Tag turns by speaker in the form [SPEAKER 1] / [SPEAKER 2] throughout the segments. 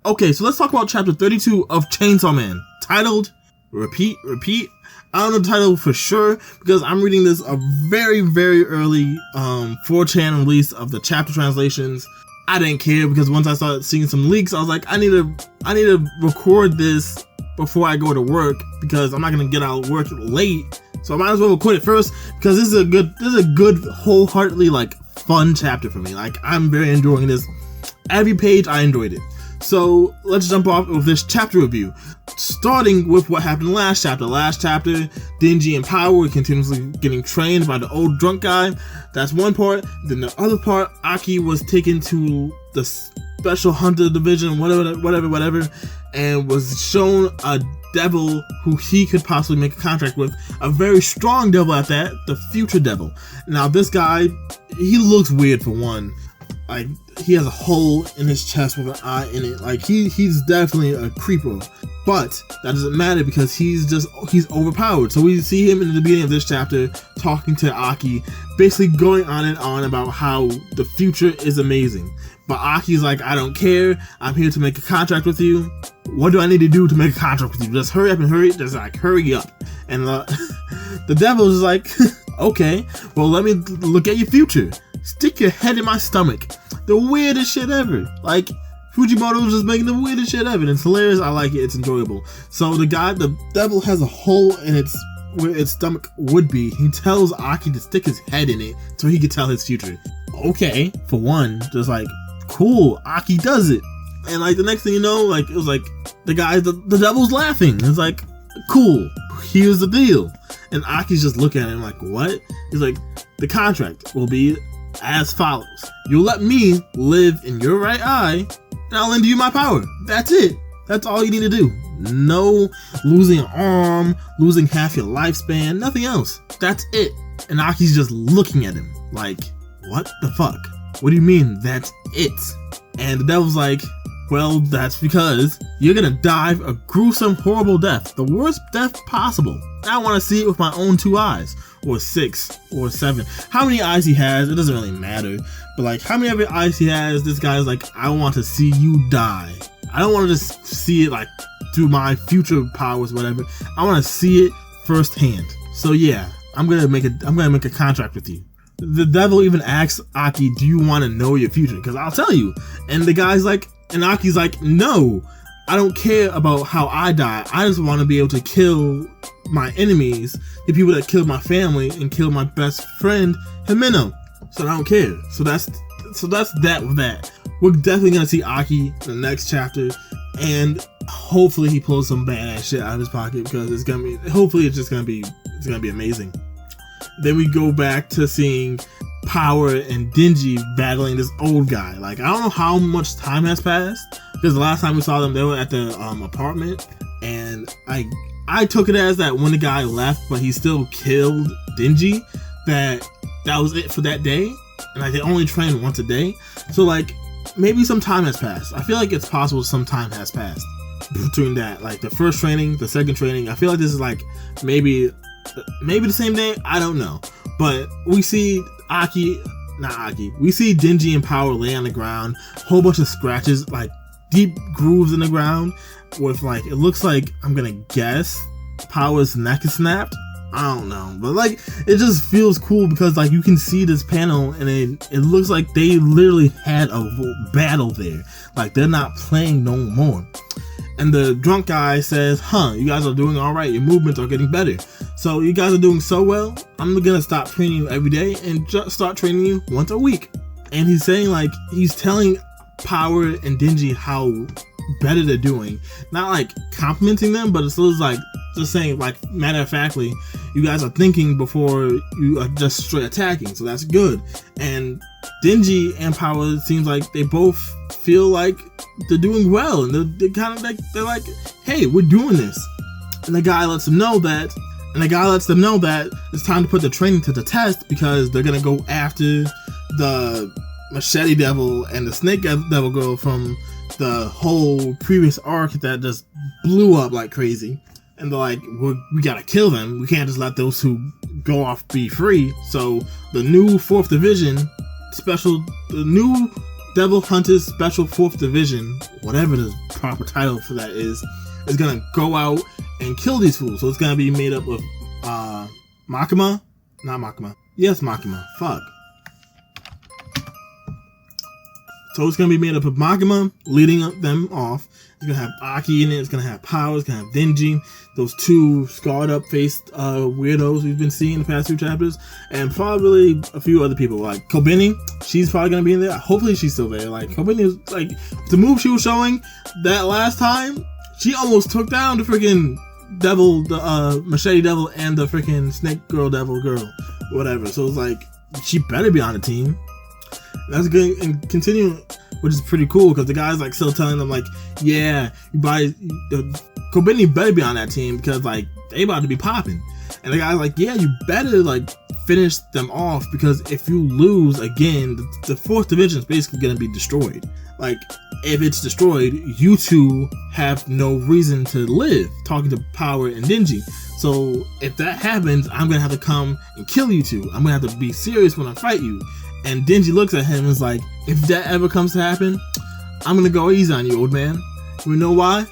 [SPEAKER 1] Okay, so let's talk about chapter 32 of Chainsaw Man, titled Repeat. I don't know the title for sure because I'm reading this a very, very early 4chan release of the chapter translations. I didn't care because once I started seeing some leaks, I was like, I need to record this before I go to work because I'm not gonna get out of work late. So I might as well record it first because this is a good wholeheartedly like fun chapter for me. Like I'm very enjoying this. Every page I enjoyed it. So let's jump off with this chapter review. Starting with what happened last chapter. Last chapter, Denji and Power were continuously getting trained by the old drunk guy. That's one part. Then the other part, Aki was taken to the Special Hunter Division, whatever, and was shown a devil who he could possibly make a contract with. A very strong devil at that, the future devil. Now this guy, he looks weird for one. Like, he has a hole in his chest with an eye in it. Like, he's definitely a creeper. But that doesn't matter because he's overpowered. So we see him in the beginning of this chapter talking to Aki, basically going on and on about how the future is amazing. But Aki's like, I don't care. I'm here to make a contract with you. What do I need to do to make a contract with you? Just hurry up and hurry. Just like, hurry up. And the devil's is like, okay, well, let me look at your future. Stick your head in my stomach. The weirdest shit ever. Like, Fujimoto was just making the weirdest shit ever. And it's hilarious. I like it. It's enjoyable. So the devil has a hole in where its stomach would be. He tells Aki to stick his head in it so he could tell his future. Okay, for one, just like, cool, Aki does it. And like the next thing you know, like it was like the devil's laughing. It's like, cool, here's the deal. And Aki's just looking at him like, what? He's like, the contract will be as follows. You'll let me live in your right eye, and I'll lend you my power. That's it. That's all you need to do. No losing an arm, losing half your lifespan, nothing else. That's it. And Aki's just looking at him like, what the fuck? What do you mean that's it? And the devil's like, well, that's because you're gonna die a gruesome, horrible death. The worst death possible. I want to see it with my own 2 eyes. Or 6, or 7. How many eyes he has, it doesn't really matter. But like, how many other eyes he has, this guy's like, I want to see you die. I don't want to just see it like through my future powers, whatever. I want to see it firsthand. So yeah, I'm gonna make a contract with you. The devil even asks Aki, do you want to know your future? Because I'll tell you. And the guy's like, and Aki's like, no, I don't care about how I die. I just want to be able to kill my enemies, the people that killed my family and killed my best friend, Himeno. So I don't care. So that's that with that. We're definitely gonna see Aki in the next chapter, and hopefully he pulls some badass shit out of his pocket because it's gonna be. Hopefully it's gonna be amazing. Then we go back to seeing Power and Denji battling this old guy. Like, I don't know how much time has passed because the last time we saw them, they were at the apartment, and I took it as that when the guy left, but he still killed Denji, that was it for that day, and like they only train once a day. So like maybe some time has passed. I feel like it's possible some time has passed between that, like the first training, the second training. I feel like this is like maybe the same day. I don't know, but we see we see Denji and Power lay on the ground, whole bunch of scratches, like deep grooves in the ground with like, it looks like, I'm gonna guess, Power's neck is snapped. I don't know, but like it just feels cool because like you can see this panel and it looks like they literally had a battle there. Like they're not playing no more. And the drunk guy says, you guys are doing all right. Your movements are getting better. So you guys are doing so well. I'm gonna stop training you every day and just start training you once a week. And he's saying like, he's telling Power and Denji how better they're doing. Not like complimenting them, but it's like just saying like matter of factly, you guys are thinking before you are just straight attacking. So that's good. And Denji and Power, it seems like they both feel like they're doing well, and they're kind of like, they're like, hey, we're doing this. And the guy lets them know that it's time to put the training to the test because they're gonna go after the Machete Devil and the Snake Devil girl from the whole previous arc that just blew up like crazy. And they're like, we gotta kill them. We can't just let those who go off be free. So the new 4th Division the new Devil Hunters Special 4th Division, whatever the proper title for that is gonna go out and kill these fools. So it's gonna be made up of Makima, not Makima. Yes, Makima. Fuck. So it's gonna be made up of Makima leading them off. It's gonna have Aki in it. It's gonna have Power. It's gonna have Denji. Those two scarred up faced weirdos we've been seeing in the past few chapters, and probably a few other people like Kobeni. She's probably gonna be in there. Hopefully she's still there. Like Kobeni is like the move she was showing that last time. She almost took down the freaking devil, the machete devil, and the freaking snake girl, whatever. So it's like she better be on the team. That's good, and continue, which is pretty cool because the guy's like still telling them like, yeah, Kobeni better be on that team because like they about to be popping, and the guy's like, yeah, you better like finish them off because if you lose again, the fourth division is basically gonna be destroyed. Like if it's destroyed, you two have no reason to live. Talking to Power and Denji. So if that happens, I'm gonna have to come and kill you two. I'm gonna have to be serious when I fight you. And Denji looks at him and is like, if that ever comes to happen, I'm gonna go easy on you, old man. You know why?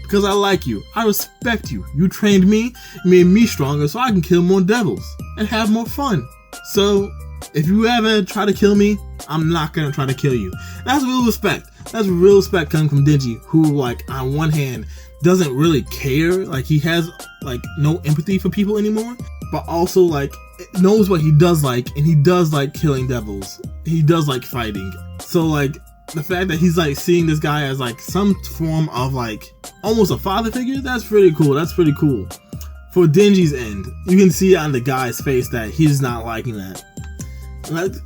[SPEAKER 1] Because I like you. I respect you. You trained me, you made me stronger so I can kill more devils and have more fun. So if you ever try to kill me, I'm not gonna try to kill you. That's real respect. That's real respect coming from Denji, who like on one hand doesn't really care. Like he has like no empathy for people anymore, but also like knows what he does like, and he does like killing devils. He does like fighting. So like the fact that he's like seeing this guy as like some form of like almost a father figure, that's pretty cool. That's pretty cool. For Denji's end, you can see on the guy's face that he's not liking that.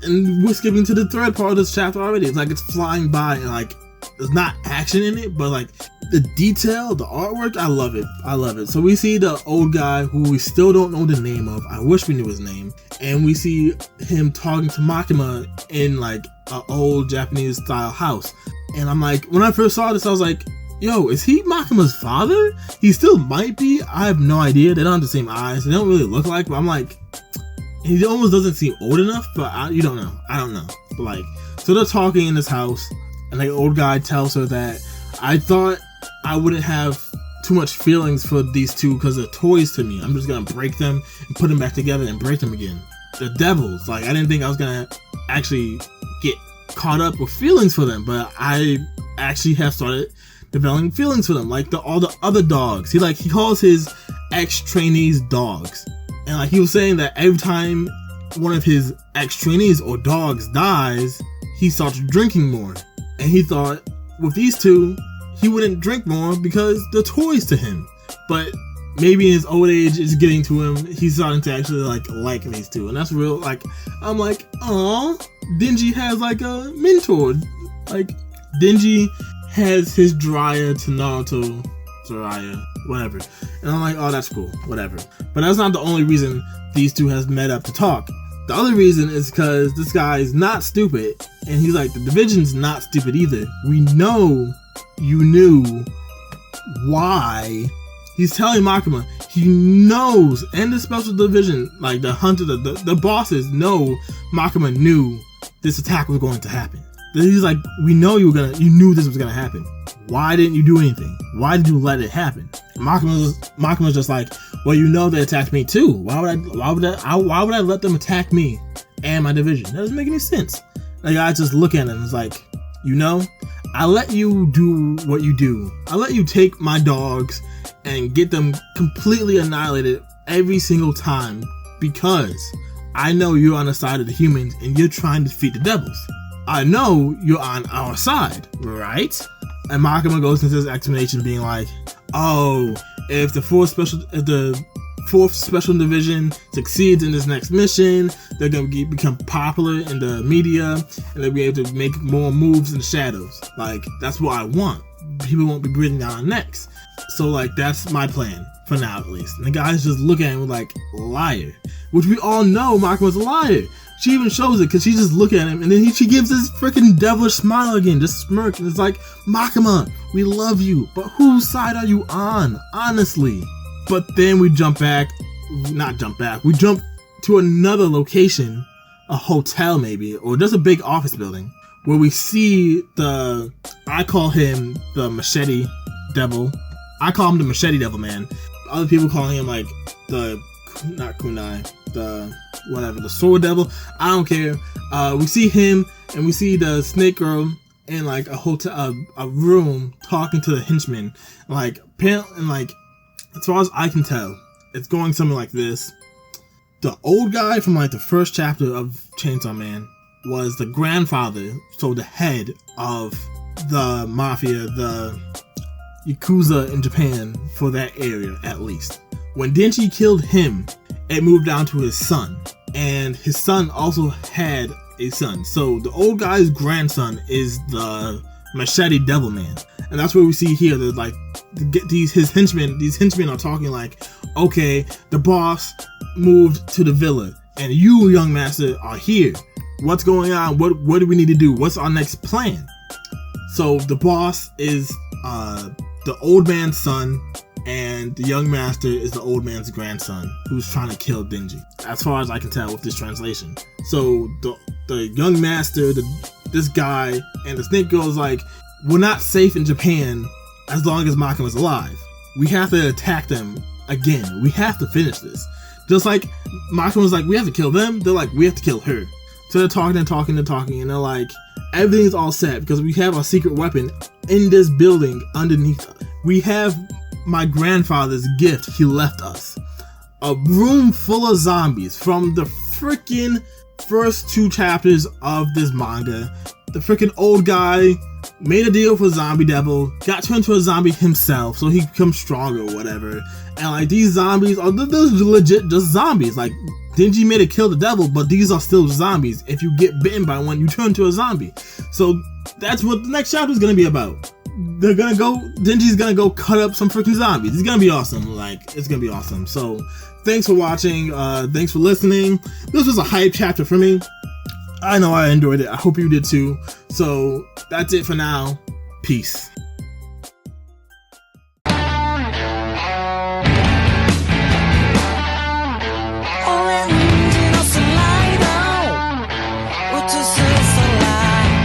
[SPEAKER 1] And we're skipping to the third part of this chapter already. It's like it's flying by and like there's not action in it, but like the detail, the artwork, I love it. I love it. So we see the old guy who we still don't know the name of. I wish we knew his name. And we see him talking to Makima in like an old Japanese style house. And I'm like, when I first saw this, I was like, yo, is he Makima's father? He still might be. I have no idea. They don't have the same eyes. They don't really look like, but I'm like, he almost doesn't seem old enough, but you don't know. I don't know. But like, so they're talking in this house, and the old guy tells her that I thought I wouldn't have too much feelings for these two because they're toys to me. I'm just gonna break them and put them back together and break them again. They're devils. Like I didn't think I was gonna actually get caught up with feelings for them, but I actually have started developing feelings for them. Like all the other dogs. He calls his ex-trainees dogs. And like he was saying that every time one of his ex-trainees or dogs dies, he starts drinking more. And he thought with these two, he wouldn't drink more because they're toys to him. But maybe in his old age is getting to him, he's starting to actually like these two. And that's real. Like, I'm like, aw, Denji has like a mentor. Like, Denji has his Jiraiya to Naruto, Jiraiya, whatever. And I'm like, oh, that's cool, whatever. But that's not the only reason these two has met up to talk. The other reason is because this guy is not stupid, and he's like, the division's not stupid either. We know you knew why. He's telling Makima, he knows, and the special division, like the hunter, the bosses know Makima knew this attack was going to happen. He's like, we know you knew this was gonna happen. Why didn't you do anything? Why did you let it happen? Makima's just like, well, you know they attacked me too. Why would I let them attack me and my division? That doesn't make any sense. Like, I just look at him and it's like, you know, I let you do what you do. I let you take my dogs and get them completely annihilated every single time because I know you're on the side of the humans and you're trying to defeat the devils. I know you're on our side, right? And Makima goes into his explanation being like, oh, if the fourth special division succeeds in this next mission, they're going to become popular in the media and they'll be able to make more moves in the shadows. Like, that's what I want. People won't be breathing down our necks. So, like, that's my plan, for now at least. And the guys just look at him like, liar. Which we all know Makima's a liar. She even shows it because she just look at him and then she gives this freaking devilish smile again, just smirk, and it's like, Makima, we love you, but whose side are you on, honestly? But then we jump to another location, a hotel maybe, or just a big office building, where we see I call him the Machete Devil. I call him the Machete Devil, man. Other people calling him like not kunai, the Sword Devil. I don't care. We see him and we see the Snake Girl in like a hotel, a room, talking to the henchman. Like, and like, as far as I can tell, it's going something like this. The old guy from like the first chapter of Chainsaw Man was the grandfather, so the head of the mafia, the Yakuza in Japan, for that area at least. When Denji killed him, it moved down to his son, and his son also had a son. So the old guy's grandson is the Machete Devil Man, and that's what we see here. That like these henchmen are talking like, okay, the boss moved to the villa, and you, young master, are here. What's going on? What do we need to do? What's our next plan? So the boss is the old man's son, and the young master is the old man's grandson who's trying to kill Denji, as far as I can tell with this translation. So the young master, this guy, and the Snake Girl is like, we're not safe in Japan as long as Makima is alive. We have to attack them again. We have to finish this. Just like Makima was like, we have to kill them. They're like, we have to kill her. So they're talking and talking and talking, and they're like, everything's all set because we have a secret weapon in this building underneath us. We have my grandfather's gift he left us. A room full of zombies from the freaking first 2 chapters of this manga. The freaking old guy made a deal with Zombie Devil, got turned into a zombie himself so he becomes stronger or whatever. And like, these zombies are legit just zombies. Like, Denji made it kill the devil, but these are still zombies. If you get bitten by one, you turn into a zombie. So that's what the next chapter is gonna be about. Denji's gonna go cut up some freaking zombies. It's gonna be awesome. Like, it's gonna be awesome. So thanks for watching. Thanks for listening. This was a hype chapter for me. I know I enjoyed it. I hope you did too. So that's it for now. Peace.